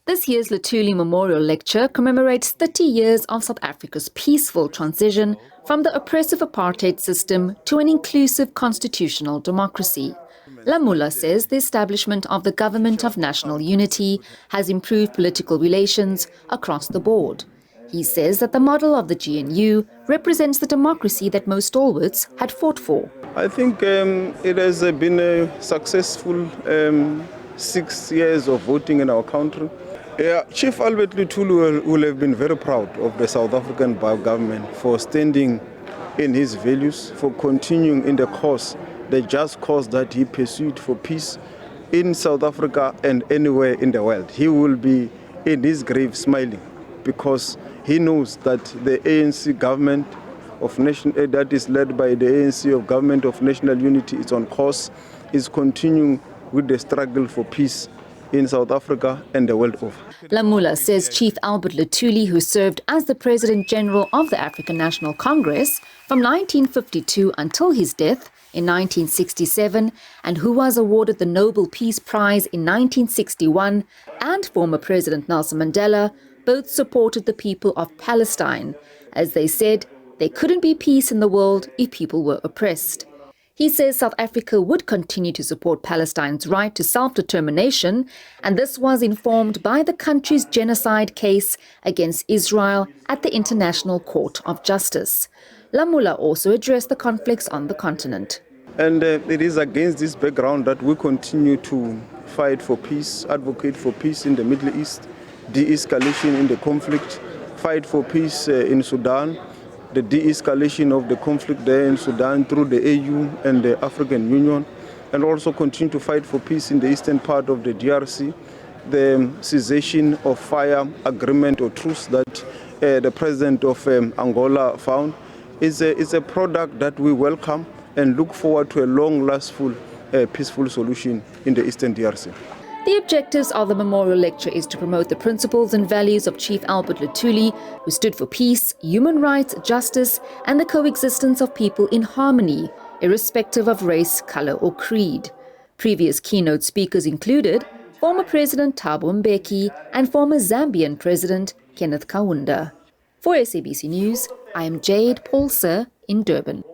This year's Luthuli Memorial Lecture commemorates 30 years of South Africa's peaceful transition from the oppressive apartheid system to an inclusive constitutional democracy. Lamola says the establishment of the Government of National Unity has improved political relations across the board. He says that the model of the GNU represents the democracy that most stalwarts had fought for. I think it has been a successful 6 years of voting in our country. Chief Albert Luthuli will have been very proud of the South African government for standing in his values, for continuing in the cause, the just cause that he pursued for peace in South Africa and anywhere in the world. He will be in his grave smiling because he knows that the ANC government of that is led by the ANC of Government of National Unity is on course, is continuing with the struggle for peace in South Africa and the world over. Lamola says Chief Albert Luthuli, who served as the President General of the African National Congress from 1952 until his death in 1967, and who was awarded the Nobel Peace Prize in 1961, and former President Nelson Mandela, both supported the people of Palestine. As they said, there couldn't be peace in the world if people were oppressed. He says South Africa would continue to support Palestine's right to self-determination, and this was informed by the country's genocide case against Israel at the International Court of Justice. Lamola also addressed the conflicts on the continent. And it is against this background that we continue to fight for peace, advocate for peace in the Middle East, de-escalation in the conflict, fight for peace in Sudan, the de-escalation of the conflict there in Sudan through the AU and the African Union, and also continue to fight for peace in the eastern part of the DRC, the cessation of fire agreement or truce that the president of Angola found is a product that we welcome and look forward to a long-lasting, peaceful solution in the eastern DRC. The objectives of the memorial lecture is to promote the principles and values of Chief Albert Luthuli, who stood for peace, human rights, justice, and the coexistence of people in harmony, irrespective of race, color, or creed. Previous keynote speakers included former President Thabo Mbeki and former Zambian President Kenneth Kaunda. For SABC News, I am Jade Paulser in Durban.